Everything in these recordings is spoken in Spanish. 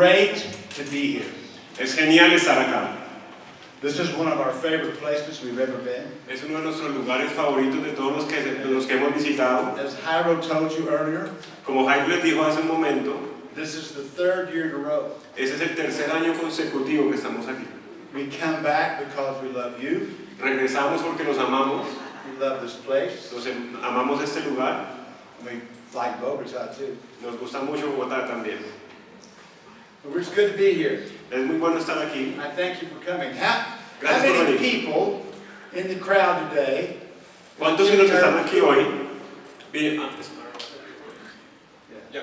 great to be here. Es genial estar acá. This is one of our favorite places we've ever been. Es uno de nuestros lugares favoritos de todos los que hemos visitado. As Jairo told you earlier, Como Jaime les dijo hace un momento, this is the third year in a row. ese es el tercer año consecutivo que estamos aquí. We come back because we love you. Regresamos porque nos amamos, We love this place. amamos este lugar, We like Bogota too. nos gusta mucho Bogotá también. But it's good to be here. Es muy bueno estar aquí. I thank you for coming. How Gracias por many venir. people in the crowd today? ¿Cuántos de los que están aquí hoy?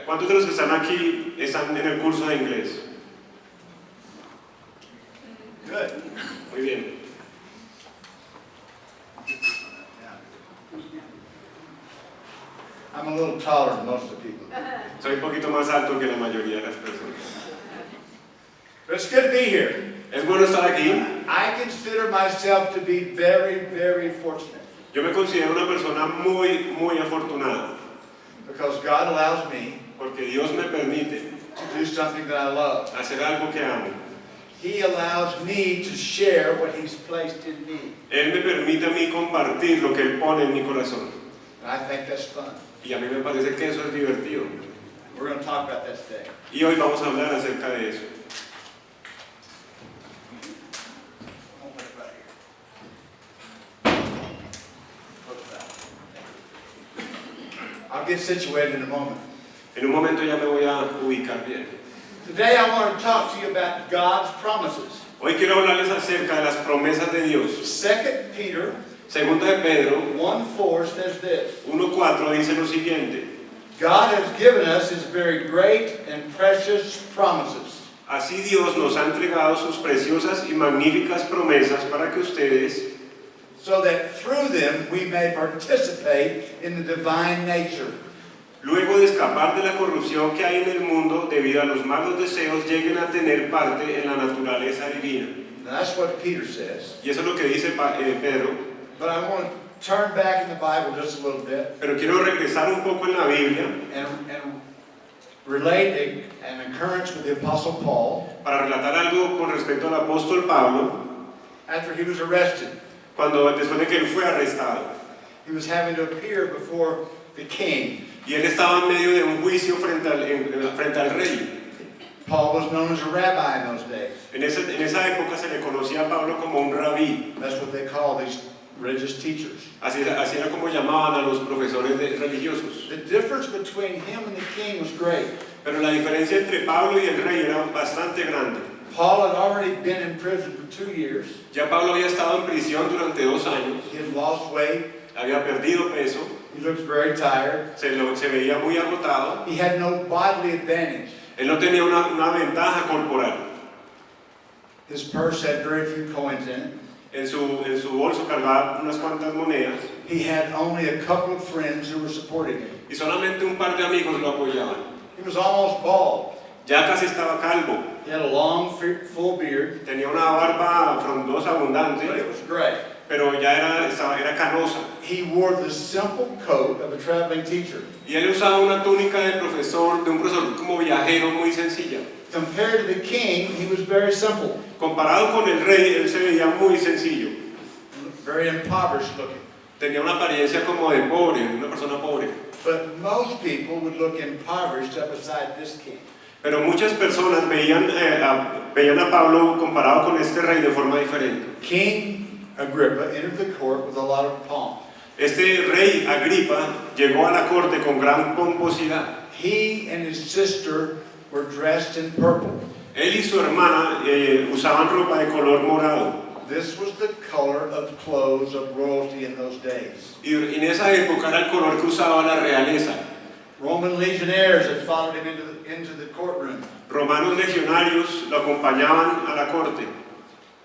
¿Cuántos de los que están aquí están en el curso de inglés? Good. Muy bien. I'm a little taller than most of the people. Soy un poquito más alto que la mayoría de las personas. But it's good to be here. Es bueno estar aquí. I consider myself to be very, very fortunate Yo me considero una persona muy, muy afortunada, because God allows me porque Dios me permite to do something that I love. hacer algo que amo. He allows me to share what He's placed in me. Él me permite a mí compartir lo que Él pone en mi corazón. And I think that's fun. Y a mí me parece que eso es divertido. We're going to talk about that today. Y hoy vamos a hablar acerca de eso. I'll get situated in a moment. En un momento ya me voy a ubicar bien. Today I want to talk to you about God's promises. Hoy quiero hablarles acerca de las promesas de Dios. 2 Peter Segunda de Pedro 1:4 says this. 1:4 dice lo siguiente: God has given us His very great and precious promises. Así Dios nos ha entregado sus preciosas y magníficas promesas para que ustedes, So that through them we may participate in the divine nature. luego de escapar de la corrupción que hay en el mundo debido a los malos deseos, lleguen a tener parte en la naturaleza divina. Now that's what Peter says. Y eso es lo que dice Pedro. But I want to turn back in the Bible just a little bit Pero quiero regresar un poco en la Biblia and relate an occurrence with the Apostle Paul para relatar algo con respecto al apóstol Pablo after he was arrested. después de que él fue arrestado. He was having to appear before the king. Y él estaba en medio de un juicio frente al rey. Paul was known as a rabbi in those days. En esa época se le conocía a Pablo como un rabí. That's what they call these religious teachers. Así era como llamaban a los profesores religiosos. The difference between him and the king was great. Pero la diferencia entre Pablo y el rey era bastante grande. Paul had already been in prison for 2 years. Ya Pablo había estado en prisión durante 2 años. He had lost weight. Había perdido peso. He looked very tired. Se veía muy agotado. He had no bodily advantage. Él no tenía una ventaja corporal. His purse had very few coins in it. En su bolso cargaba unas cuantas monedas. He had only a couple of friends who were supporting him. Y solamente un par de amigos lo apoyaban. He was almost bald. Ya casi estaba calvo. He had a long, full beard. Tenía una barba frondosa, abundante. But it was gray. Pero ya era canosa. He wore the simple coat of a traveling teacher. Y él usaba una túnica de un profesor como viajero muy sencilla. Compared to the king, he was very simple. Comparado con el rey, él se veía muy sencillo. Very impoverished looking. Tenía una apariencia como de pobre, una persona pobre. But most people would look impoverished up beside this king. Pero muchas personas veían a Pablo comparado con este rey de forma diferente. King Agrippa entered the court with a lot of pomp. Este rey Agripa llegó a la corte con gran pomposidad. He and his sister were dressed in purple. Él y su hermana usaban ropa de color morado. This was the color of clothes of royalty in those days. Y en esa época era el color que usaba la realeza. Roman legionnaires had followed him into the courtroom. Romanos legionarios lo acompañaban a la corte.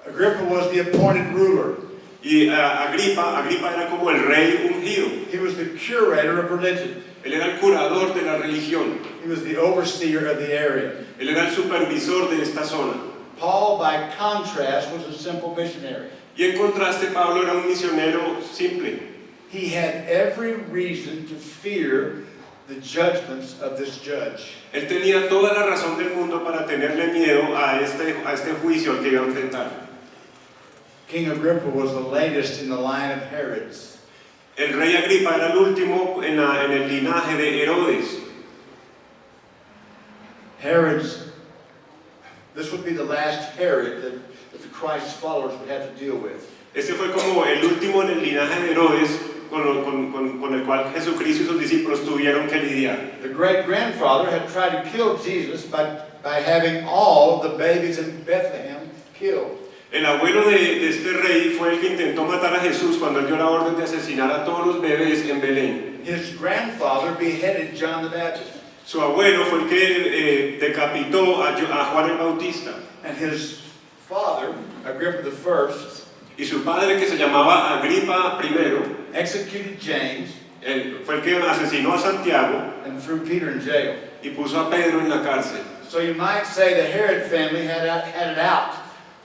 Agrippa was the appointed ruler. Y Agripa era como el rey ungido. He was the curator of religion. Él era el curador de la religión. He was the overseer of the area. Él era el supervisor de esta zona. Paul, by contrast, was a simple missionary. Y en contraste, Pablo era un misionero simple. He had every reason to fear the judgments of this judge. Él tenía toda la razón del mundo para tenerle miedo a este juicio al que iba a enfrentar. King Agrippa was the latest in the line of Herods. El rey Agripa era el último en el linaje de Herodes. Herod's, this would be the last Herod that the Christ's followers would have to deal with. Este fue como el último en el linaje de Herodes con el cual Jesucristo y sus discípulos tuvieron que lidiar. The great-grandfather had tried to kill Jesus by having all the babies in Bethlehem killed. El abuelo de este rey fue el que intentó matar a Jesús cuando él dio la orden de asesinar a todos los bebés en Belén. His grandfather beheaded John the Baptist. Su abuelo fue el que decapitó a Juan el Bautista. And his father, Agrippa I, Y su padre, que se llamaba Agripa I, executed James fue el que asesinó a Santiago and threw Peter in jail. y puso a Pedro en la cárcel. So you might say the Herod family had it out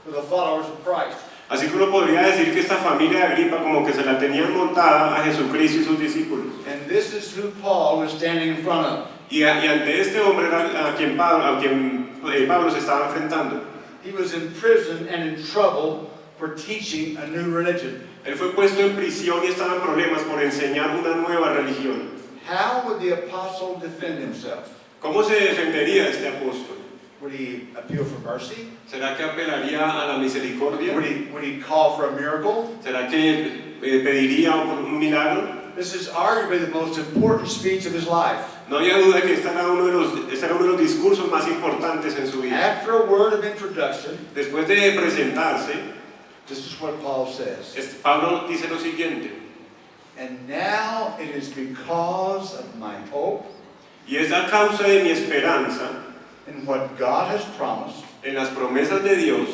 for the followers of Christ. Así que uno podría decir que esta familia de Agripa como que se la tenían montada a Jesucristo y sus discípulos. And this is who Paul was standing in front of. Y ante este hombre era a quien Pablo se estaba enfrentando. He was in prison and in trouble for teaching a new religion. Él fue puesto en prisión y estaba en problemas por enseñar una nueva religión. How would the apostle defend himself? ¿Cómo se defendería este apóstol? Would he appeal for mercy? ¿Será que apelaría a la misericordia? Would he call for a miracle? ¿Será que pediría un milagro? This is arguably the most important speech of his life. No había duda que este era uno de los discursos más importantes en su vida. After a word of introduction, Después de presentarse, this is what Paul says. Pablo dice lo siguiente: And now it is because of my hope y es a causa de mi esperanza in what God has promised en las promesas de Dios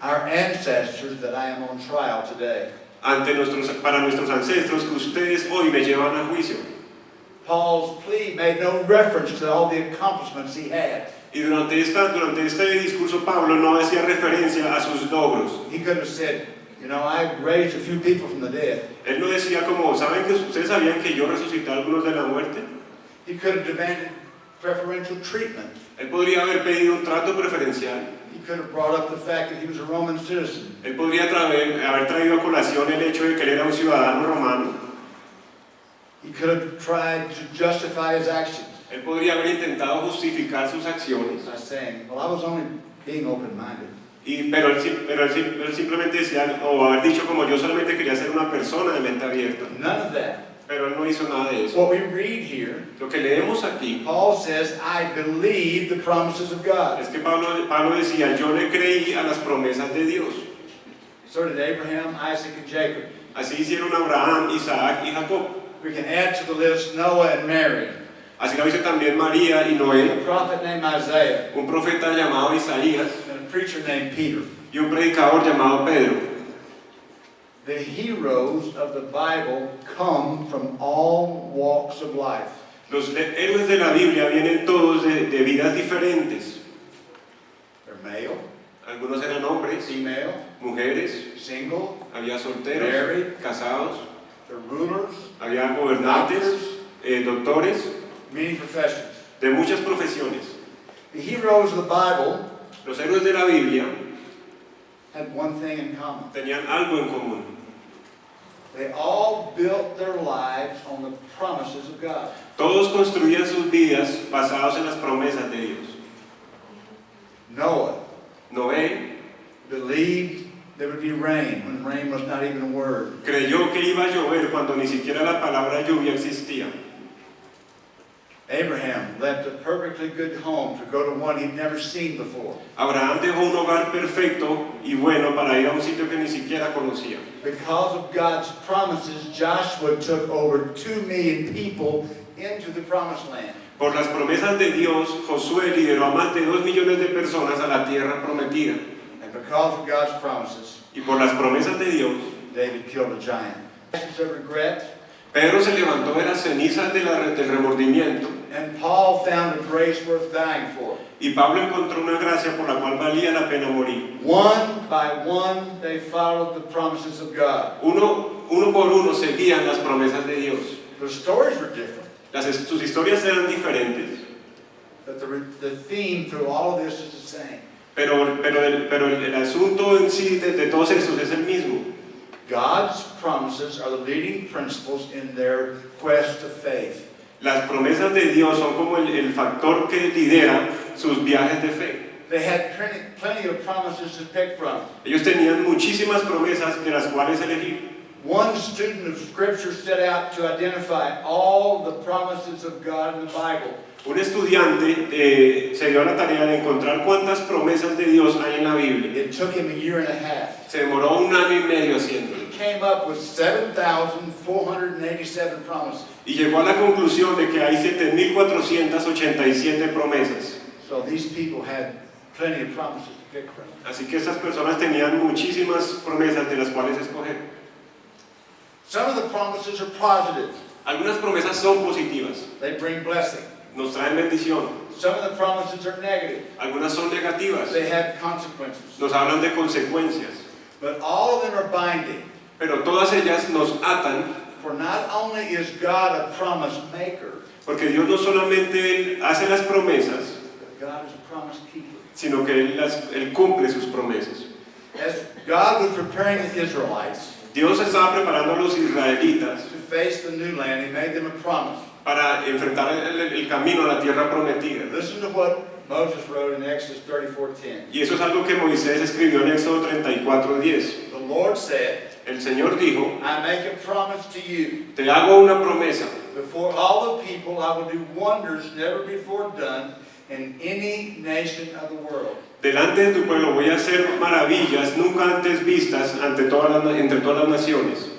our ancestors that I am on trial today. para nuestros ancestros que ustedes hoy me llevan a juicio. Paul's plea made no reference to all the accomplishments he had. Y durante este discurso Pablo no hacía referencia a sus logros. He could have said, you know, I raised a few people from the dead. Él no decía como, ¿saben que ustedes sabían que yo resucité a algunos de la muerte? He could have demanded preferential treatment. Él podría haber pedido un trato preferencial. He could have brought up the fact that he was a Roman citizen. Él podría haber traído a colación el hecho de que él era un ciudadano romano. He could have tried to justify his actions Él podría haber intentado justificar sus acciones. by saying, well, I was only being open-minded. Pero él simplemente decía, o haber dicho como yo solamente quería ser una persona de mente abierta. None of that. Pero él no hizo nada de eso. What we read here, Lo que leemos aquí Paul says, I believe the promises of God. es que Pablo decía, yo le creí a las promesas de Dios. So did Abraham, Isaac, and Jacob. Así hicieron Abraham, Isaac y Jacob. We can add to the list Noah and Mary, Así lo hizo también María y Noé, a prophet named Isaiah, un profeta llamado Isaías and a preacher named Peter. y un predicador llamado Pedro. The heroes of the Bible come from all walks of life. Los héroes de la Biblia vienen todos de vidas diferentes. They're male, Algunos eran hombres, female, mujeres, single, había solteros, married, casados, they're rulers, había gobernantes, doctores, many professions. de muchas profesiones. The heroes of the Bible Los héroes de la Biblia had one thing in common. tenían algo en común. They all built their lives on the promises of God. Todos construían sus vidas basados en las promesas de Dios. Noah Noé believed there would be rain when rain was not even a word. creyó que iba a llover cuando ni siquiera la palabra lluvia existía. Abraham left a perfectly good home to go to one he'd never seen before. Abraham dejó un hogar perfecto y bueno para ir a un sitio que ni siquiera conocía. Because of God's promises, Joshua took over 2 million people into the promised land. Por las promesas de Dios, Josué lideró a más de 2 millones de personas a la tierra prometida. And because of God's promises, Y por las promesas de Dios, David killed a giant. Ashes of regret, Pedro se levantó de las cenizas del remordimiento and Paul found a grace worth dying for. y Pablo encontró una gracia por la cual valía la pena morir. One by one, they followed the promises of God. Uno por uno seguían las promesas de Dios. The stories were different. Sus historias eran diferentes, but the theme through all of this is the same. pero el asunto en sí de todos estos es el mismo. God's promises are the leading principles in their quest of faith. Las promesas de Dios son como el factor que lidera sus viajes de fe. They had plenty of promises to pick from. Ellos tenían muchísimas promesas de las cuales elegir. One student of Scripture set out to identify all the promises of God in the Bible. Un estudiante se dio a la tarea de encontrar cuántas promesas de Dios hay en la Biblia. It took him a year and a half. Se demoró 1 año y medio haciéndolo. He came up with 7,487 promises. Y llegó a la conclusión de que hay 7,487 promesas. So these people had plenty of promises to pick from. Así que estas personas tenían muchísimas promesas de las cuales escoger. Some of the promises are positive. Algunas promesas son positivas, They bring blessing. nos traen bendición. Some of the promises are negative. Algunas son negativas, They have consequences. nos hablan de consecuencias. But all of them are binding. Pero todas ellas nos atan, For not only is God a promise maker, porque Dios no solamente hace las promesas, but God is a promise keeper. sino que Él cumple sus promesas. As God was preparing the Israelites Dios estaba preparando a los israelitas to face the new land, He made them a promise. para enfrentar el camino a la tierra prometida. Listen to what Moses wrote in Exodus 34:10. Y eso es algo que Moisés escribió en Éxodo 34:10. The Lord said, El Señor dijo, I make a promise to you. te hago una promesa. Before all the people, I will do wonders never before done in any nation of the world. Delante de tu pueblo voy a hacer maravillas nunca antes vistas entre todas las naciones.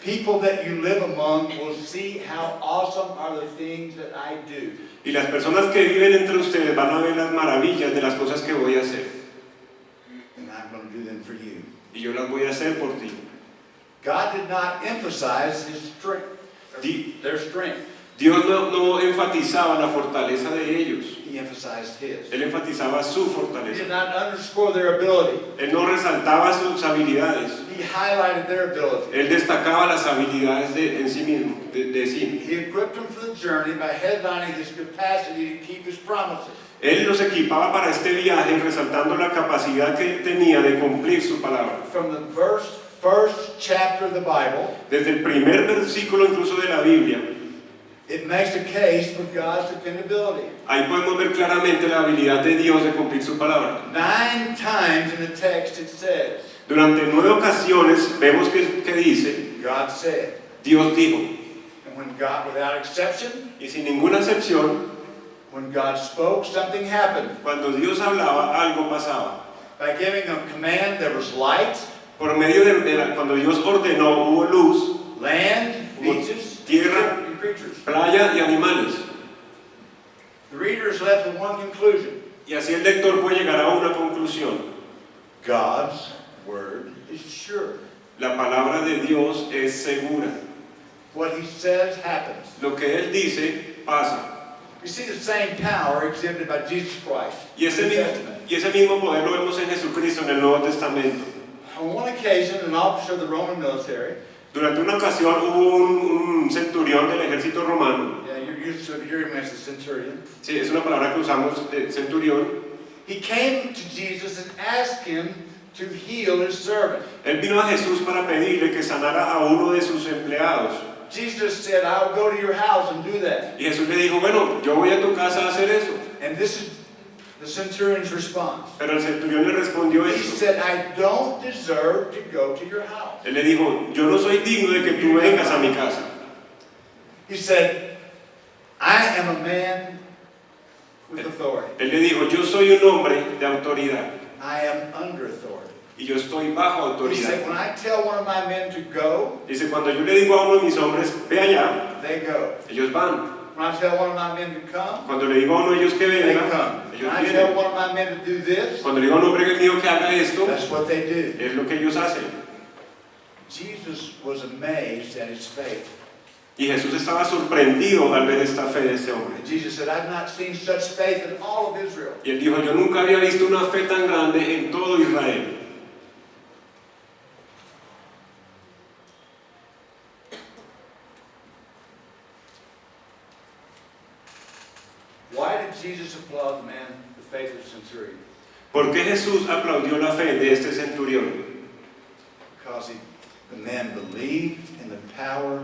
People that you live among will see how awesome are the things that I do. Y las personas que viven entre ustedes van a ver las maravillas de las cosas que voy a hacer. And I'm going to do them for you. Y yo las voy a hacer por ti. God did not emphasize his strength, their strength. Dios no enfatizaba la fortaleza de ellos. He emphasized his. Él enfatizaba su He fortaleza. did not underscore their ability. Él no resaltaba sus habilidades. He highlighted their ability. Él destacaba las habilidades en sí mismo, de sí. He equipped them for the journey by headlining his capacity to keep his promises. Él los equipaba para este viaje resaltando la capacidad que él tenía de cumplir su palabra. From the first chapter of the Bible, Desde el primer versículo incluso de la Biblia, it makes a case for God's dependability. ahí podemos ver claramente la habilidad de Dios de cumplir su palabra. 9 times in the text it says, Durante 9 ocasiones vemos que dice, God said. Dios dijo. And when God, without exception, Y sin ninguna excepción, when God spoke, something happened. cuando Dios hablaba, algo pasaba. By giving a command, there was light, Por medio cuando Dios ordenó, hubo luz, land, beaches, tierra, and creatures. playa y animales. The reader is left with one conclusion. Y así el lector puede llegar a una conclusión. God's word is sure. La palabra de Dios es segura. What he says happens. Lo que Él dice, pasa. You see the same power exhibited by Jesus Christ. Y ese mismo poder lo vemos en Jesucristo en el Nuevo Testamento. On one occasion, an officer of the Roman military, Durante una ocasión hubo un centurión del ejército romano. yeah, you're used to hearing him as a centurion. Sí, es una palabra que usamos, centurión. He came to Jesus and asked him to heal his servant. Él vino a Jesús para pedirle que sanara a uno de sus empleados. Jesus said, I'll go to your house and do that. Y Jesús le dijo, bueno, yo voy a tu casa a hacer eso. And this is the centurion's response. Pero el centurión le respondió He esto. said, I don't deserve to go to your house. Él le dijo, yo no soy digno de que tú vengas a mi casa. He said, I am a man with authority. Él le dijo, yo soy un hombre de autoridad. I am under authority. Y yo estoy bajo He said, autoridad. when I tell one of my men to go, Dice, cuando yo le digo a uno de mis hombres, ve allá, they go. ellos van. When I tell one of my men to come, Cuando le digo a uno de ellos que they venga, come. When ellos I tell vienen. one of my men to do this, Cuando le digo a un hombre mío que haga esto, that's what they do. es lo que ellos hacen. Jesus was amazed at his faith. Y Jesús estaba sorprendido al ver esta fe de este hombre. And Jesus said, I've not seen such faith in all of Israel. Y él dijo, yo nunca había visto una fe tan grande en todo Israel. did Jesus applaud the man, the faith of the centurion? ¿Por qué Jesús aplaudió la fe de este centurión? Because the man believed in the power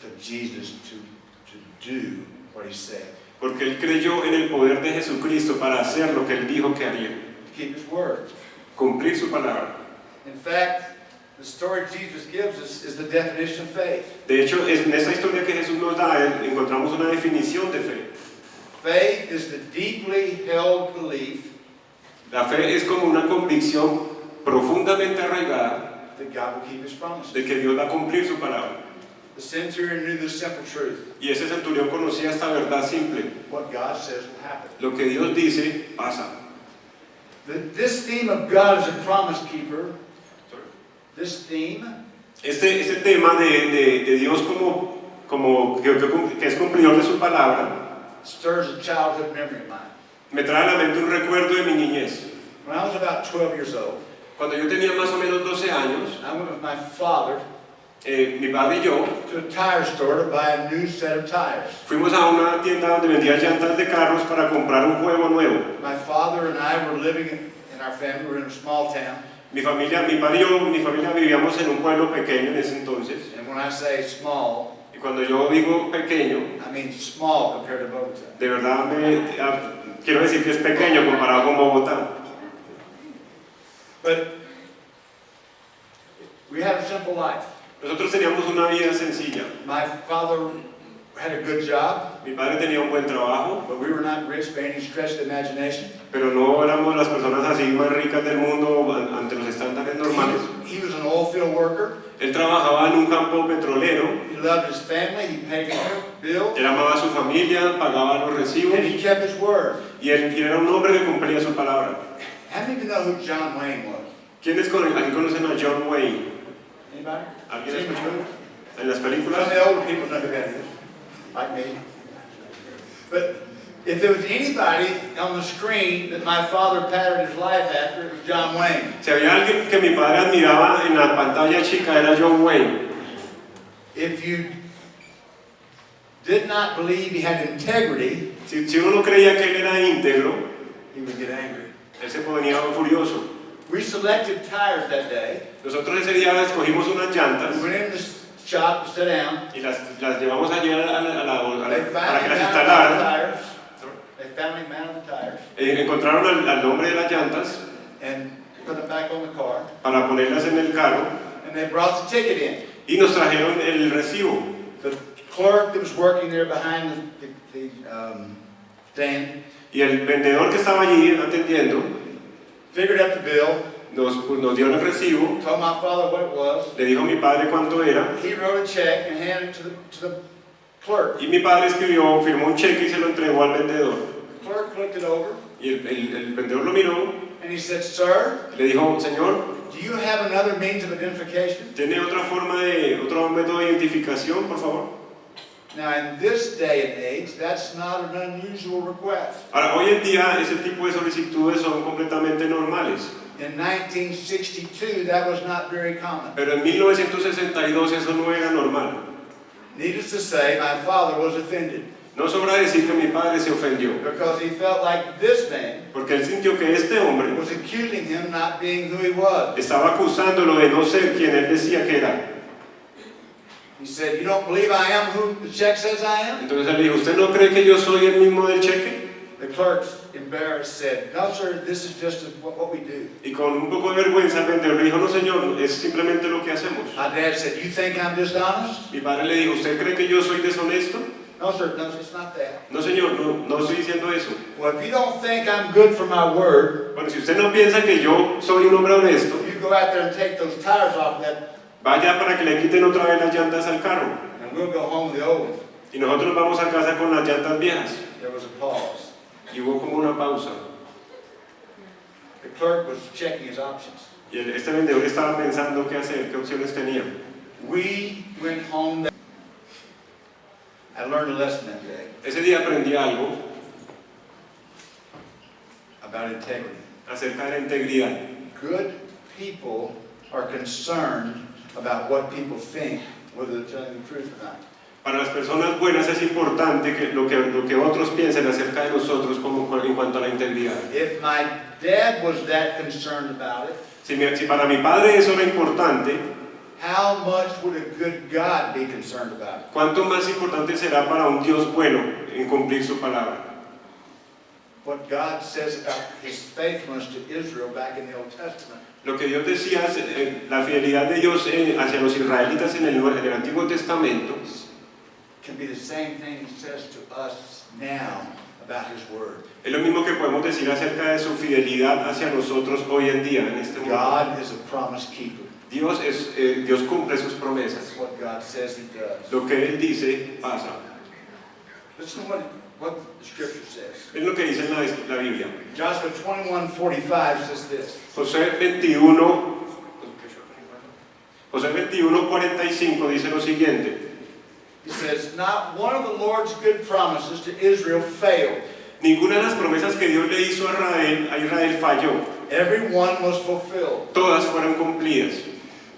of Jesus to do what he said. Porque él creyó en el poder de Jesucristo para hacer lo que él dijo que haría. Keep his word. Cumplir su palabra. In fact, the story Jesus gives us is the definition of faith. De hecho, en esta historia que Jesús nos da, encontramos una definición de fe. Faith is the deeply held belief La fe es como una convicción profundamente arraigada that God will keep his promises. de que Dios va a cumplir su palabra. The centurion knew this simple truth. Y ese centurión conocía esta verdad simple. What God says will happen. Lo que Dios dice, pasa. This theme of God as a promise keeper, this theme, Este tema de Dios que es cumplidor de su palabra, stirs a childhood memory of mine. me trae a la mente un recuerdo de mi niñez. When I was about 12 years old, Cuando yo tenía más o menos 12 años, I went with my father mi padre y yo to a tire store to buy a new set of tires. fuimos a una tienda donde vendía llantas de carros para comprar un juego nuevo. My father and I were living in our family, we were in a small town. Mi padre y yo, mi familia vivíamos en un pueblo pequeño en ese entonces. And when I say small, Y cuando yo digo pequeño, I mean small compared to Bogota. de verdad quiero decir que es pequeño comparado con Bogotá. But we had a simple life. Nosotros teníamos una vida sencilla. My father had a good job, Mi padre tenía un buen trabajo, but we were not rich by any stretch of the imagination. pero no éramos las personas así más ricas del mundo ante los estándares normales. He was an oil field worker. Él trabajaba en un campo petrolero, He loved his family. He paid his bills, él amaba a su familia, pagaba los recibos and he kept his word. y él era un hombre que cumplía su palabra. How many of you know who John Wayne was? ¿Quiénes aquí conocen a John Wayne? Anybody? ¿Alguien Seen the escuchó? movie? En las Some películas. of the older people know who that is, like me. But if there was anybody on the screen that my father patterned his life after, it was John Wayne. Si había alguien que mi padre admiraba en la pantalla chica era John Wayne. If you did not believe he had integrity, Si uno no creía que él era íntegro, he would get angry. él se ponía furioso. We selected tires that day. Nosotros ese día escogimos unas llantas We went in the shop to sit down. y las llevamos allí They para que finally las mounted the instalaran. tires. They finally mounted the tires Encontraron al nombre de las llantas and put them back on the car. para ponerlas en el carro And they brought the ticket in. y nos trajeron el recibo. The clerk that was working there behind the stand Y el vendedor que estaba allí atendiendo figured out the bill, nos dio el recibo, told my father what it was. le dijo a mi padre cuánto era He wrote a check and handed it to the clerk. y mi padre firmó un cheque y se lo entregó al vendedor. The clerk looked it over Y el vendedor lo miró and he said, "Sir, y le dijo, señor, do you have another means of identification?" ¿tiene otro método de identificación, por favor? Now, in this day and age, that's not an unusual request. Ahora, hoy en día ese tipo de solicitudes son completamente normales, In 1962, that was not very common. pero en 1962 eso no era normal. Needless to say, my father was offended No sobra decir que mi padre se ofendió, because he felt like this man porque él sintió que este hombre was accusing him not being who he was. estaba acusándolo de no ser quien él decía que era. He said, "You don't believe I am who the check says I am?" Entonces él dijo, ¿usted no cree que yo soy el mismo del cheque? The clerk, embarrassed, said, "No, sir, this is just what we do." Y con un poco de vergüenza el vendedor le dijo, no señor, es simplemente lo que hacemos. My dad said, "You think I'm dishonest?" Mi padre le dijo, ¿usted cree que yo soy deshonesto? No, sir, no, it's not that. No señor, no estoy diciendo eso. Well, if you don't think I'm good for my word, Bueno, si usted no piensa que yo soy un hombre honesto, you go out there and take those tires off that, vaya para que le quiten otra vez las llantas al carro. and we'll go home with the old ones. Y nosotros vamos a casa con las llantas viejas. There was a pause. Y hubo como una pausa. The clerk was checking his options. Y este vendedor estaba pensando qué hacer, qué opciones tenía. We went home. I learned a lesson that day Ese día aprendí algo about integrity. acerca de la integridad. Good people are concerned about what people think, whether they're telling the truth or not. Para las personas buenas es importante que lo que otros piensen acerca de nosotros en cuanto a la integridad. If my dad was that concerned about it, Si para mi padre eso era importante, how much would a good God be concerned about it? ¿cuánto más importante será para un Dios bueno en cumplir su palabra? What God says about His faithfulness to Israel back in the Old Testament. Lo que Dios decía, la fidelidad de Dios hacia los israelitas en el Antiguo Testamento, Can be the same thing He says to us now about His Word. es lo mismo que podemos decir acerca de su fidelidad hacia nosotros hoy en día, en este mundo. God is a promise keeper. Dios cumple sus promesas. That's what God says He does. Lo que Él dice, pasa. Listen to what the Scripture says. Es lo que dice en la Biblia. Joshua 21:45 says this. Josué 21:45 dice lo siguiente. He says, not one of the Lord's good promises to Israel failed. Ninguna de las promesas que Dios le hizo a Israel falló. Every one was fulfilled. Todas fueron cumplidas.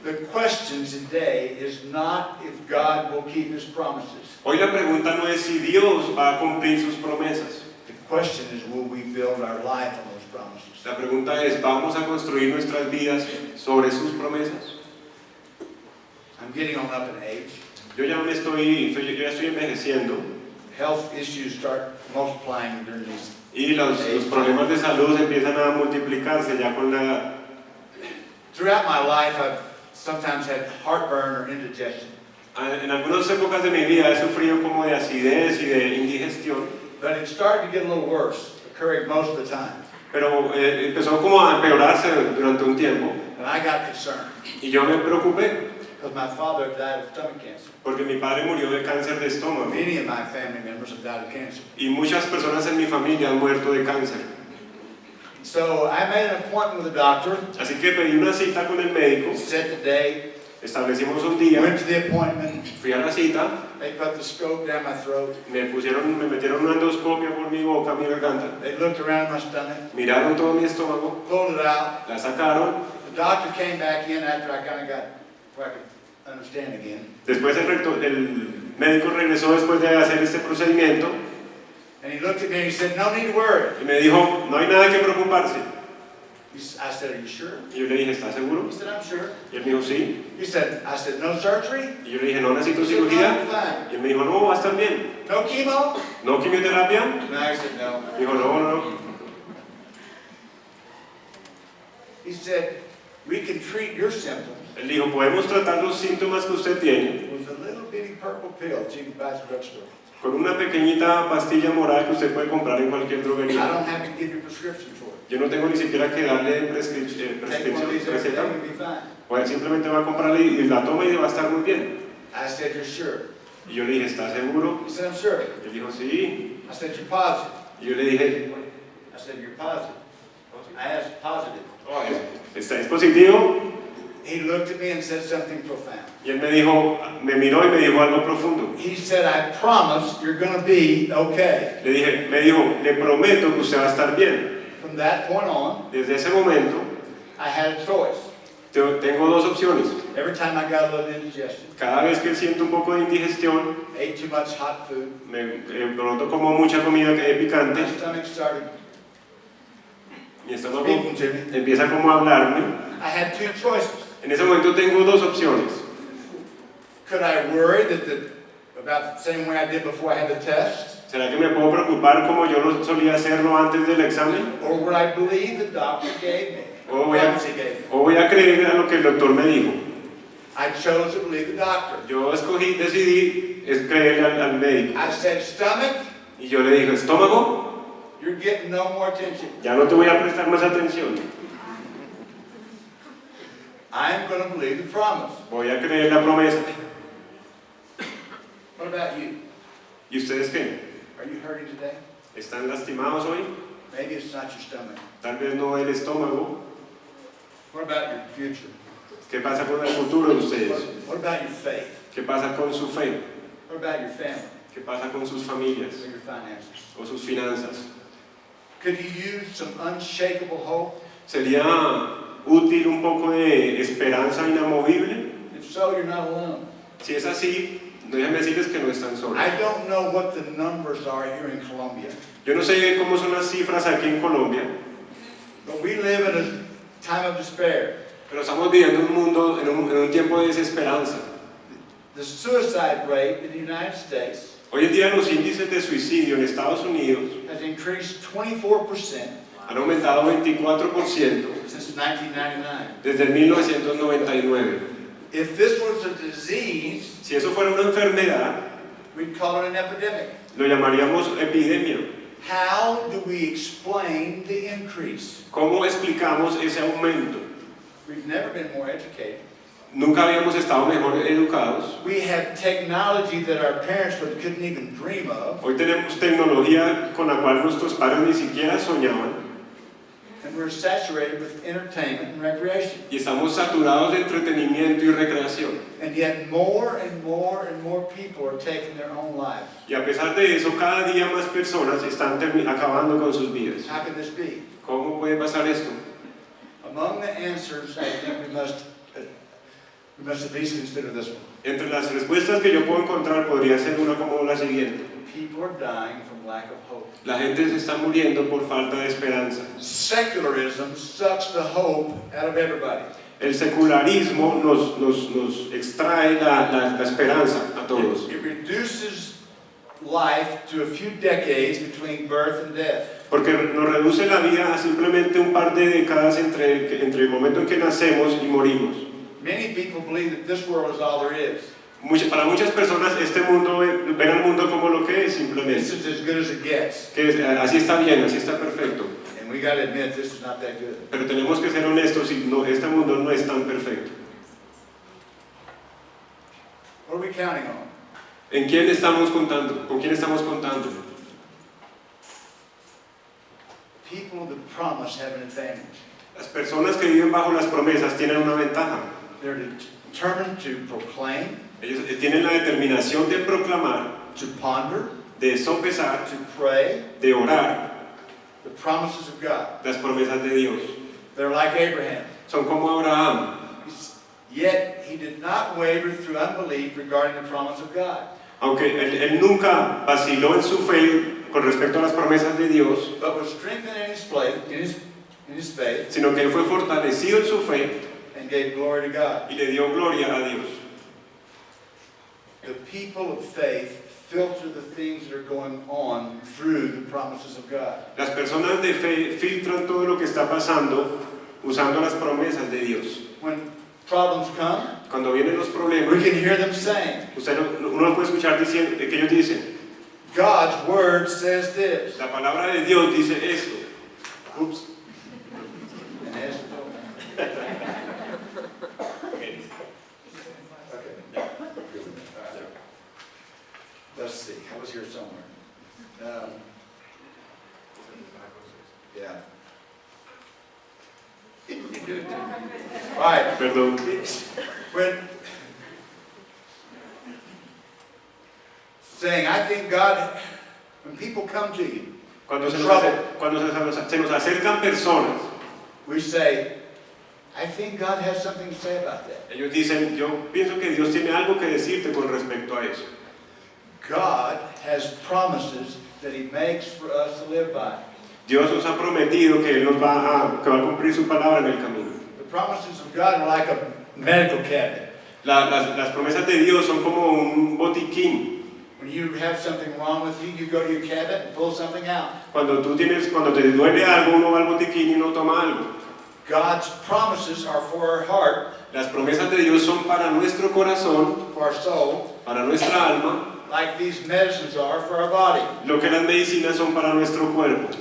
The question today is not if God will keep His promises. Hoy la pregunta no es si Dios va a cumplir sus promesas. The question is, will we build our life on those promises? La pregunta es, ¿vamos a construir nuestras vidas sobre sus promesas? I'm getting on up in age. Yo ya estoy envejeciendo Health issues start multiplying during these. y los problemas de salud empiezan a multiplicarse ya con la edad. Throughout my life, I've sometimes had heartburn or indigestion. En algunas épocas de mi vida he sufrido como de acidez y de indigestión, But it started to get a little worse, occurring most of the time. pero empezó como a empeorarse durante un tiempo And I got concerned y yo me preocupé because my father died of stomach cancer. porque mi padre murió de cáncer de estómago Many of my family members have died of cancer. y muchas personas en mi familia han muerto de cáncer. So I made an appointment with a doctor, Así que pedí una cita con el médico, set the day, establecimos un día, went to the appointment, fui a la cita, they put the scope down my throat, me metieron una endoscopia por mi boca, mi garganta, they looked around my stomach, miraron todo mi estómago, pulled it out. la sacaron. The doctor came back in after I kind of got where I could understand again. Después el médico regresó después de hacer este procedimiento And he looked at me and he said, no need to worry. y me dijo, no hay nada que preocuparse. I said, are you sure? Y yo le dije, ¿estás seguro? He said, I'm sure. Y él me dijo, sí. I said, no surgery? Y yo le dije, no necesito He said, no, cirugía. I'm fine. Y él me dijo, no, va a estar bien. No chemo? ¿No quimioterapia? No, I said, no. Dijo, no. He said, we can treat your symptoms. Él dijo, podemos tratar los síntomas que usted tiene It was a little bitty purple pill that you can buy at the drugstore. con una pequeñita pastilla morada que usted puede comprar en cualquier I droguería. don't have to give you a prescription for it. Yo no tengo ni siquiera que darle Take one of these every day receta. and be fine. O él simplemente va a comprarla y la toma y va a estar muy bien. I said, you're sure? Y yo le dije, ¿estás seguro? He said, I'm sure. Él dijo, sí. I said, you're positive. Y yo le dije, I said, you're positive. I asked positive. ¿es positivo? He looked at me and said something profound. Y él me miró y me dijo algo profundo. He said, I promise you're going to be okay. Me dijo, le prometo que usted va a estar bien. From that point on, Desde ese momento, I had a choice. tengo dos opciones. Every time I got a little indigestion, Cada vez que siento un poco de indigestión, ate too much hot food, pronto como mucha comida picante, my stomach started mi estómago speaking to me. empieza como a hablarme. I had two choices. En ese momento tengo dos opciones. Could I worry about the same way I did before I had the test? ¿Será que me puedo preocupar como yo lo solía hacerlo antes del examen? Or would I believe the doctor gave me? O voy a, He gave me? o voy a creer a lo que el doctor me dijo. I chose to believe the doctor. Yo decidí creerle al médico. I said, stomach, Y yo le dije, estómago, you're getting no more attention. ya no te voy a prestar más atención. I'm going to believe the promise. Voy a creer la promesa. What about you? ¿Y ustedes qué? Are you hurting today? ¿Están lastimados hoy? Maybe it's not your stomach. Tal vez no el estómago. What about your future? ¿Qué pasa con el futuro de ustedes? What about your faith? ¿Qué pasa con su fe? What about your family? ¿Qué pasa con sus familias Or your finances? o sus finanzas? Could you use some unshakable hope? ¿Sería útil un poco de esperanza inamovible? If so, you're not alone. Si es así, Déjenme decirles que no están solos. I don't know what the numbers are here in Colombia, Yo no sé cómo son las cifras aquí en Colombia, but we live in a time of despair. pero estamos viviendo un mundo, en un tiempo de desesperanza. The suicide rate in the United States Hoy en día los índices de suicidio en Estados Unidos has increased 24% han aumentado 24% since 1999. desde 1999. If this was a disease, Si eso fuera una enfermedad, we'd call it an epidemic. lo llamaríamos epidemia. How do we explain the increase? ¿Cómo explicamos ese aumento? We've never been more educated. Nunca habíamos estado mejor educados. We have technology that our parents couldn't even dream of. Hoy tenemos tecnología con la cual nuestros padres ni siquiera soñaban. And we're saturated with entertainment and recreation. Y estamos saturados de entretenimiento y recreación. And yet more and more and more people are taking their own lives. Y a pesar de eso, cada día más personas están acabando con sus vidas. How can this be? ¿Cómo puede pasar esto? Among the answers, I think we must at least consider this one. Entre las respuestas que yo puedo encontrar podría ser una como la siguiente. People are dying from lack of hope. La gente se está muriendo por falta de esperanza. Secularism sucks the hope out of everybody. El secularismo nos extrae la esperanza a todos. It reduces life to a few decades between birth and death. Porque nos reduce la vida a simplemente un par de décadas entre el momento en que nacemos y morimos. Many people believe that this world is all there is. Para muchas personas este mundo, ven al mundo como lo que es This simplemente. is as good as it gets. Así está bien, así está perfecto. And we got to admit this is not that good. Pero tenemos que ser honestos y este mundo no es tan perfecto. What are we counting on? ¿En quién estamos contando? ¿Con quién estamos contando? People of the promise have an advantage. Las personas que viven bajo las promesas tienen una ventaja. They're determined to proclaim, Ellos tienen la determinación de proclamar, to ponder, de sopesar, to pray de orar the promises of God. las promesas de Dios. They're like Abraham. Son como Abraham. Yet he did not waver through unbelief regarding the promise of God. Aunque él nunca vaciló en su fe con respecto a las promesas de Dios, But was strengthened in his faith sino que él fue fortalecido en su fe and gave glory to God. y le dio gloria a Dios. The people of faith filter the things that are going on through the promises of God. Las personas de fe filtran todo lo que está pasando usando las promesas de Dios. When problems come, Cuando vienen los we problemas, can hear them saying, uno puede escuchar diciendo, que ellos dicen, God's word says this. la palabra de Dios dice esto. Ups. And as- Let's see, I was here somewhere. Yeah. You can do it too. All right. Perdón. When saying, I think God, when people come to you, Cuando se nos acercan personas, we say, I think God has something to say about that. ellos dicen, yo pienso que Dios tiene algo que decirte con respecto a eso. God has promises that He makes for us to live by. Dios nos ha prometido que Él va a cumplir su palabra en el camino. The promises of God are like a medical cabinet. Las promesas de Dios son como un botiquín. When you have something wrong with you, you go to your cabinet and pull something out. Cuando te duele algo, uno va al botiquín y uno toma algo. God's promises are for our heart, Las promesas de Dios son para nuestro corazón, for our soul, para nuestra alma, like these medicines are for our body. lo que las medicinas son para nuestro cuerpo.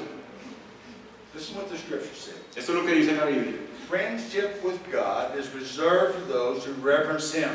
This is what the scripture says. Esto es lo que dice la Biblia. Friendship with God is reserved for those who reverence Him.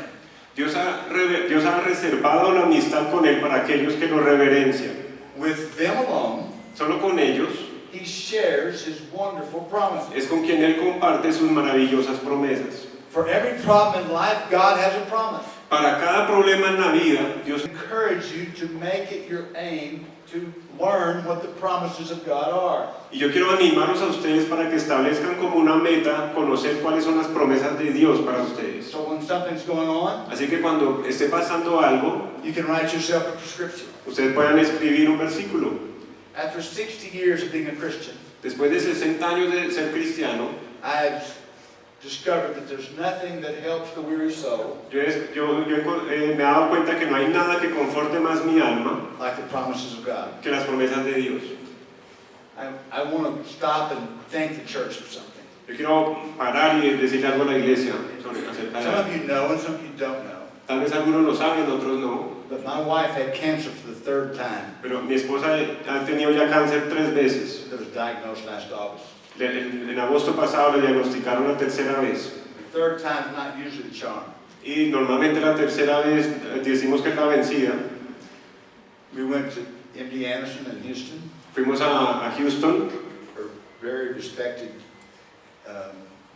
Dios ha reservado la amistad con Él para aquellos que lo reverencian. With them alone, Solo con ellos He shares His wonderful promises. es con quien Él comparte sus maravillosas promesas. For every problem in life, God has a promise. Para cada problema en la vida, Dios I encourage you to make it your aim to learn what the promises of God are. y yo quiero animarlos a ustedes para que establezcan como una meta conocer cuáles son las promesas de Dios para ustedes. So when something's going on, Así que cuando esté pasando algo, you can write yourself a prescription. ustedes puedan escribir un versículo. After 60 years of being a Christian, Después de 60 años de ser cristiano, I've discovered that there's nothing that helps the weary soul me he dado cuenta que no hay nada que conforte más mi alma like the promises of God. que las promesas de Dios. I want to stop and thank the church for something. Yo quiero parar y decirle algo a la iglesia sobre acerca de Some algo. of you know and some of you don't know, Tal vez algunos lo saben, otros no, but my wife had cancer for the third time. pero mi esposa ha tenido ya cáncer 3 veces. That was diagnosed last August. En agosto pasado le diagnosticaron la tercera vez. The third time is not usually the charm. Y normalmente la tercera vez decimos que es la vencida. We went to MD Anderson in Houston, Fuimos a Houston, a very respected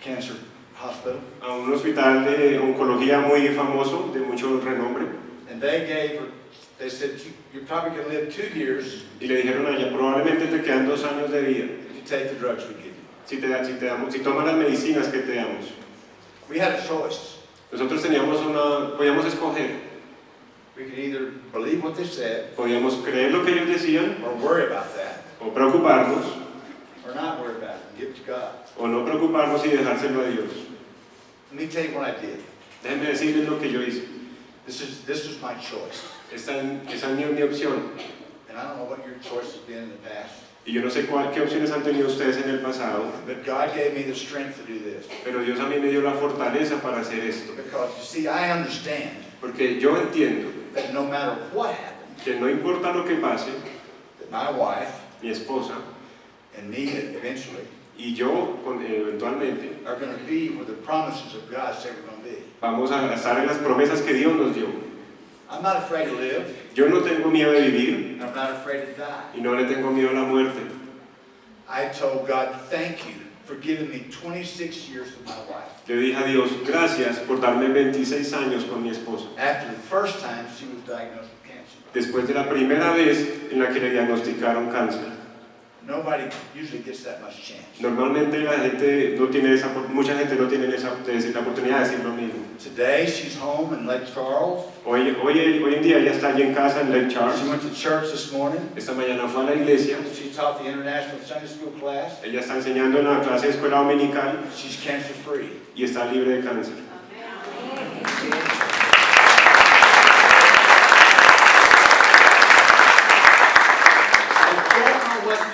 cancer hospital, a un hospital de oncología muy famoso, de mucho renombre. and they said, you're probably going to live 2 years Y le dijeron a ella, probablemente te quedan 2 años de vida if you take the drugs we give you. si tomas las medicinas que te damos. We had a choice. Nosotros podíamos escoger, We could either believe what they said, podíamos creer lo que ellos decían, or worry about that, o preocuparnos, or not worry about it and give it to God. o no preocuparnos y dejárselo a Dios. Let me tell you what I did. Déjenme decirles lo que yo hice. This is my choice. Esa es mi opción. And I don't know what your choice has been in the past, Y yo no sé qué opciones han tenido ustedes en el pasado, but God gave me the strength to do this. pero Dios a mí me dio la fortaleza para hacer esto. Because, you see, I understand Porque yo entiendo that no matter what happens, que no importa lo que pase, that my wife mi esposa and me eventually y yo eventualmente are going to be where the promises of God say we're going to be. vamos a estar en las promesas que Dios nos dio. I'm not afraid to live, Yo no tengo miedo de vivir and I'm not afraid to die. y no le tengo miedo a la muerte. I told God, thank you for giving me 26 years with my wife. Le dije a Dios, gracias por darme 26 años con mi esposa. After the first time she was diagnosed with cancer. Después de la primera vez en la que le diagnosticaron cáncer. Nobody usually gets that much chance. Normalmente mucha gente no tiene la oportunidad de decir lo mismo. Today she's home in Lake Charles. Hoy en día ella está allí en casa en Lake Charles. She went to church this morning. Esta mañana fue a la iglesia. She taught the International Sunday School class. Ella está enseñando en la clase de escuela dominical She's cancer free. y está libre de cáncer.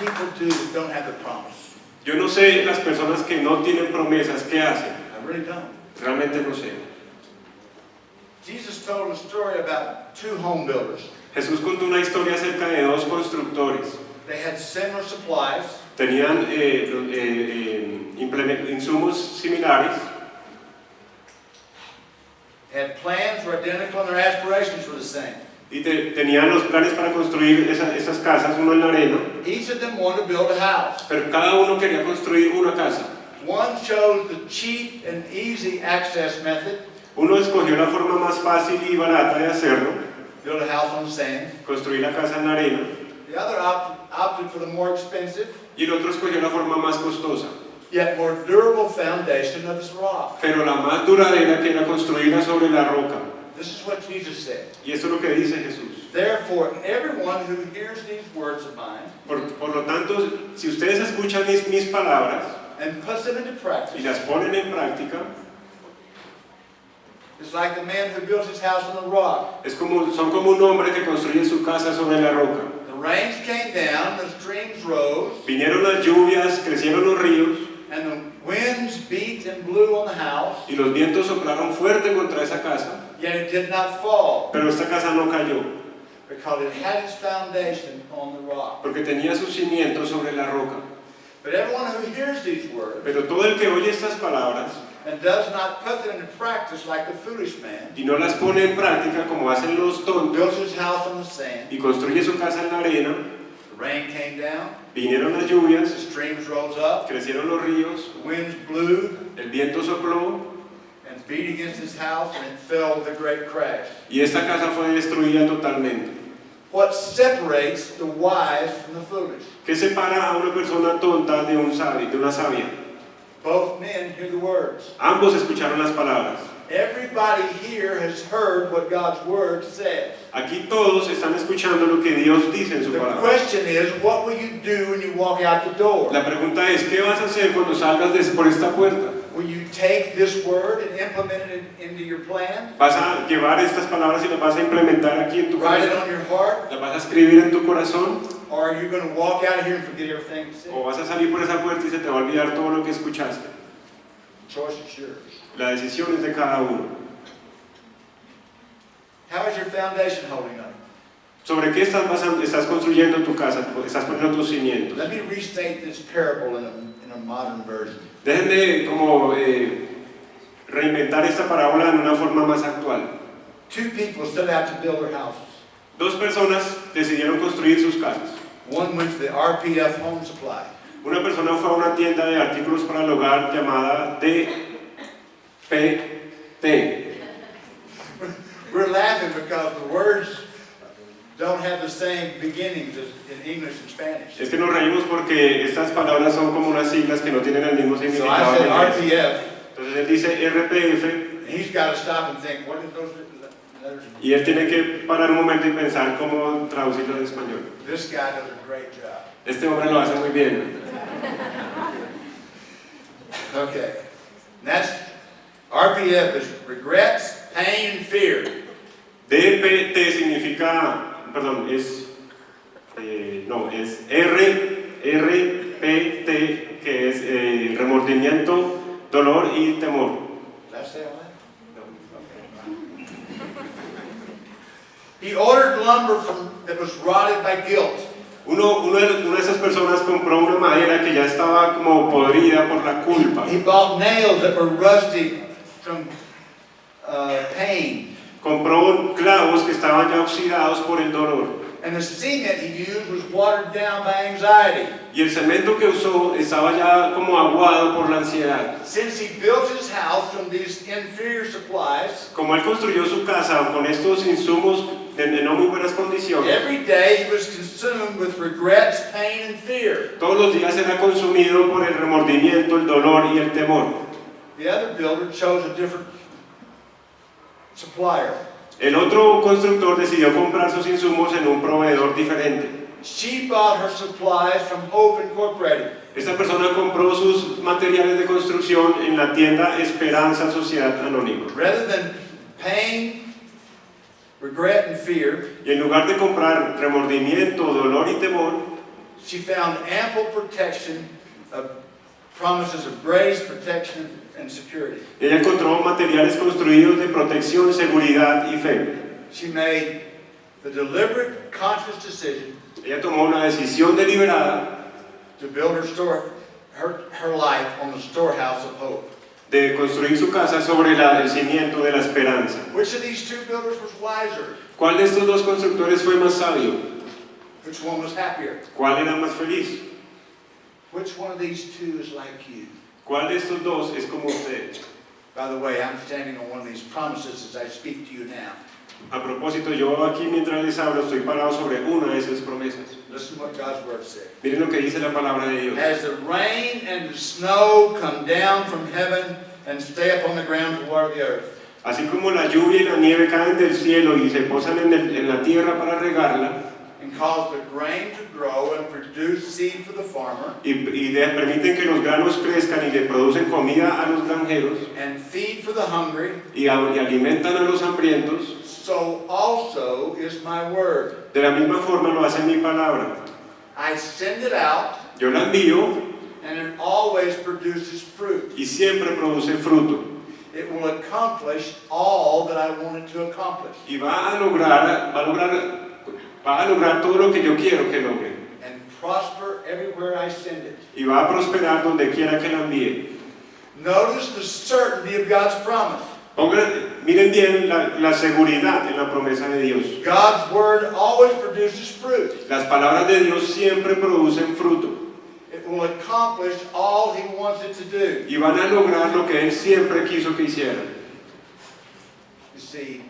People do that don't have the promise. Yo no sé las personas que no tienen promesas, ¿qué hacen? I really don't. Realmente no sé. Jesus told a story about 2 home builders. Jesús contó una historia acerca de 2 constructores. They had similar supplies. Tenían insumos similares. Had plans were identical and their aspirations were the same. Y tenían los planes para construir esas casas, uno en la arena. Each of them wanted to build a house. Pero cada uno quería construir una casa. One chose the cheap and easy access method. Uno escogió la forma más fácil y barata de hacerlo, Build a house on the sand. construir la casa en la arena. The other opted for the more expensive, Y el otro escogió la forma más costosa, yet more durable foundation of this rock. pero la más duradera, que era construirla sobre la roca. This is what Jesus said. Y esto es lo que dice Jesús. Therefore, everyone who hears these words of mine Por lo tanto, si ustedes escuchan mis palabras and puts them into y practice las ponen en práctica, is like the man who built his house on the rock. son como un hombre que construye su casa sobre la roca. The rains came down, the streams rose, Vinieron las lluvias, crecieron los ríos and the winds beat and blew on the house, y los vientos soplaron fuerte contra esa casa, yet it did not fall, pero esta casa no cayó because it had its foundation on the rock. porque tenía sus cimientos sobre la roca. But everyone who hears these words Pero todo el que oye estas palabras and does not put them into practice like the foolish man, y no las pone en práctica como hacen los tontos built his house on the sand, y construye su casa en la arena, the rain came down, vinieron las the lluvias, streams rose up, crecieron los ríos, the winds blew, el viento sopló and beat against his house, and it fell with a great crash. Y esta casa fue destruida totalmente. What separates the wise from the foolish? ¿Qué separa a una persona tonta de un sabio, de una sabia? Both men hear the words. Ambos escucharon las palabras. Everybody here has heard what God's word says. Aquí todos están escuchando lo que Dios dice en su The palabra. question is, what will you do when you walk out the door? La pregunta es, ¿qué vas a hacer cuando salgas por esta puerta? Will you take this word and implement it into your plan? ¿Vas a llevar estas palabras y las vas a implementar aquí en tu Write it corazón? on your heart? ¿Las vas a escribir en tu corazón? Or are you going to walk out of here and forget everything you said? ¿O vas a salir por esa puerta y se te va a olvidar todo lo que escuchaste? The choice is yours. La decisión es de cada uno. How is your foundation holding up? ¿Sobre qué estás construyendo tu casa? ¿Estás poniendo tus cimientos? Let me restate this parable in a modern version. Déjenme como reinventar esta parábola en una forma más actual. Two people set out to build their houses. Dos personas decidieron construir sus casas. One went to the RPF Home Supply. Una persona fue a una tienda de artículos para el hogar llamada DPT. We're laughing because the words don't have the same beginnings as in English and Spanish. Es que nos reímos porque estas palabras son como unas siglas que no tienen el mismo So significado I en said inglés. RPF, Entonces él dice RPF and he's got to stop and think, what did those letters mean? y él tiene que parar un momento y pensar cómo traducirlo en español. This guy does a great job. Este hombre lo hace muy bien. Okay. And that's RPF is regrets, pain, and fear. DPT significa, perdón, es RPT, que es remordimiento, dolor y temor. Did I say all that? No. Okay. He ordered lumber that was rotted by guilt. Una de esas personas compró una madera que ya estaba como podrida por la culpa. He bought nails that were rusty from pain. Compró clavos que estaban ya oxidados por el dolor. And the cement he used was watered down by anxiety. Y el cemento que usó estaba ya como aguado por la ansiedad. Since he built his house from these inferior supplies, Como él construyó su casa con estos insumos de no muy buenas condiciones, every day he was consumed with regrets, pain, and fear. todos los días era consumido por el remordimiento, el dolor y el temor. The other builder chose a different supplier. El otro constructor decidió comprar sus insumos en un proveedor diferente. She bought her supplies from Hope Incorporated. Esta persona compró sus materiales de construcción en la tienda Esperanza Sociedad Anónima. Rather than pain, regret, and fear, Y en lugar de comprar remordimiento, dolor y temor, she found ample protection of promises of grace, protection, and security. ella encontró materiales construidos de protección, seguridad y fe. She made the deliberate, conscious decision Ella tomó una decisión deliberada to build her life on the storehouse of hope. de construir su casa sobre el cimiento de la esperanza. Which of these two builders was wiser? ¿Cuál de estos dos constructores fue más sabio? Which one was happier? ¿Cuál era más feliz? Which one of these two is like you? ¿Cuál de estos dos es como usted? By the way, I'm standing on one of these promises as I speak to you now. A propósito, yo aquí mientras les hablo estoy parado sobre una de esas promesas. Listen to what God's word says. Miren lo que dice la palabra de Dios. As the rain and the snow come down from heaven and stay upon the ground to water the earth, Así como la lluvia y la nieve caen del cielo y se posan en la tierra para regarla and cause the grain to grow and produce seed for the farmer, permiten que los granos crezcan y le producen comida a los granjeros and feed for the hungry, y alimentan a los hambrientos, so also is my word. de la misma forma lo hace mi palabra. I send it out, Yo la envío and it always produces fruit. y siempre produce fruto. It will accomplish all that I want it to accomplish, Y va a lograr todo lo que yo quiero que logre. and prosper everywhere I send it. Y va a prosperar donde quiera que la envíe. Notice the certainty of God's promise. Miren bien la seguridad en la promesa de Dios. God's word always produces fruit. Las palabras de Dios siempre producen fruto. It will accomplish all He wants it to do. Y van a lograr lo que Él siempre quiso que hicieran. You see,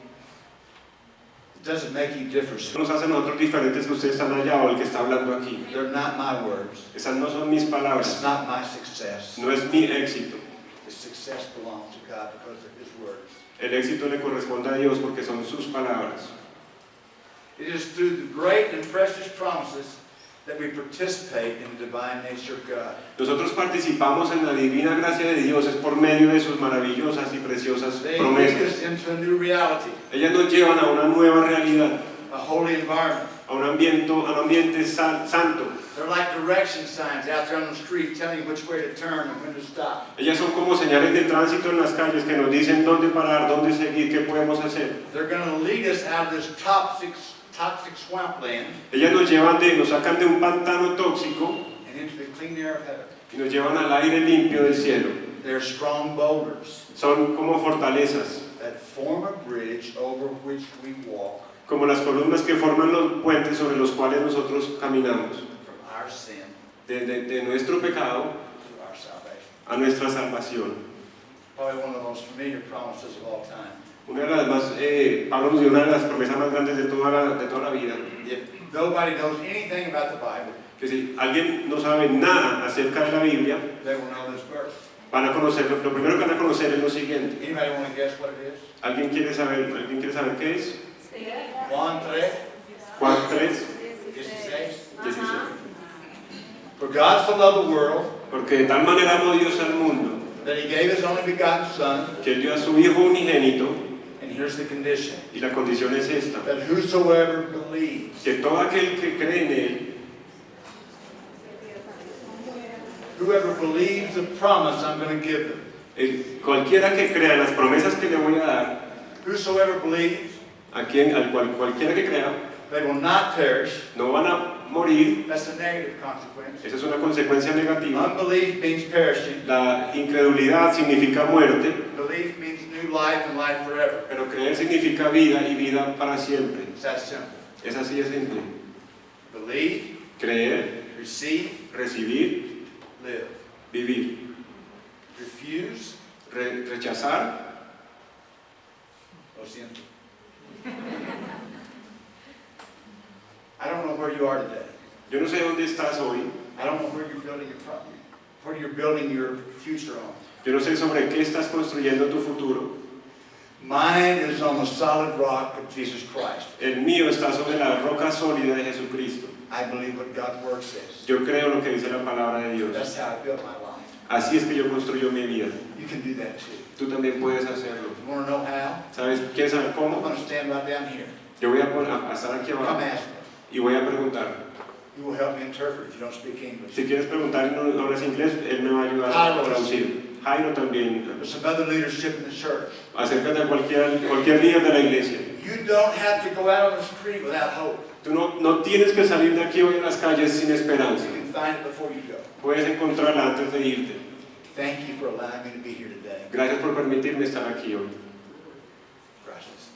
it doesn't make any difference. Nos hace a nosotros diferentes que ustedes están allá o el que está hablando aquí. They're not my words. Esas no son mis It's palabras, not my success. no es mi éxito. The success belongs to God because of His words. El éxito le corresponde a Dios porque son sus palabras. It is through the great and precious promises that we participate in the divine nature of God. Nosotros participamos en la divina gracia de Dios es por medio de sus maravillosas y preciosas They lead promesas. us into a new reality, Ellas nos llevan a una nueva realidad, a holy environment. a un ambiente santo. They're like direction signs out there on the street telling you which way to turn and when to stop. Ellas son como señales de tránsito en las calles que nos dicen dónde parar, dónde seguir, qué podemos hacer. They're going to lead us out of this toxic swampland Ellas nos sacan de un pantano tóxico and into the clean air of heaven. y nos llevan al aire limpio del cielo. They're strong boulders Son como fortalezas, that form a bridge over which we walk como las columnas que forman los puentes sobre los cuales nosotros caminamos. from our sin De nuestro pecado to our salvation. a nuestra salvación. Probably one of the most familiar promises of all time. Una de las más, Pablo nos dio una de las promesas más grandes de toda la vida. If nobody knows anything about the Bible, Que si alguien no sabe nada acerca de la Biblia, they will know this verse. van a conocer, lo primero que van a conocer es lo siguiente. Anybody want to guess what it is? ¿Alguien quiere saber qué es? Juan 3, Juan 3, 16. 16. For God so loved the world Porque de tal manera amó Dios al mundo, that He gave His only begotten Son, que Él dio a su Hijo unigénito, and here's the condition, y la condición es esta, that whosoever believes, que todo aquel que cree en Él, whoever believes the promise I'm going to give them, cualquiera que crea en las promesas que le voy a dar, whosoever believes, cualquiera que crea, they will not perish. no van a morir. That's a negative consequence. Esa es una consecuencia negativa. Unbelief means perishing. La incredulidad significa muerte, Belief means new life and life forever. pero creer significa vida y vida para siempre. It's that simple. Es así de simple. Believe, Creer, receive, recibir, live. vivir. Refuse, Rechazar, lo siento. I don't know where you are today. yo no sé dónde estás hoy, I don't know where you're building your property, where you're building your future on. yo no sé sobre qué estás construyendo tu futuro. Mine is on the solid rock of Jesus Christ. El mío está sobre la roca sólida de Jesucristo. I believe what God's word says. Yo creo lo que dice la palabra de Dios. That's how I built my life. Así es que yo construyo mi vida. You can do that too. Tú también puedes hacerlo. You want to know how? ¿Quieres saber I'm cómo? going to stand right down here. Yo voy a estar aquí Come abajo ask me. y voy a preguntar. You will help me interpret if you don't speak English. Si quieres preguntar y no hablas inglés, él me va a ayudar a traducir. Jairo también. There's some other leadership in the church. Acércate a cualquier líder de la iglesia. You don't have to go out on the street without hope. Tú no tienes que salir de aquí hoy en las calles sin esperanza. You can find it before you go. Puedes encontrarla antes de irte. Thank you for allowing me to be here today. Gracias por permitirme estar aquí hoy. Gracias.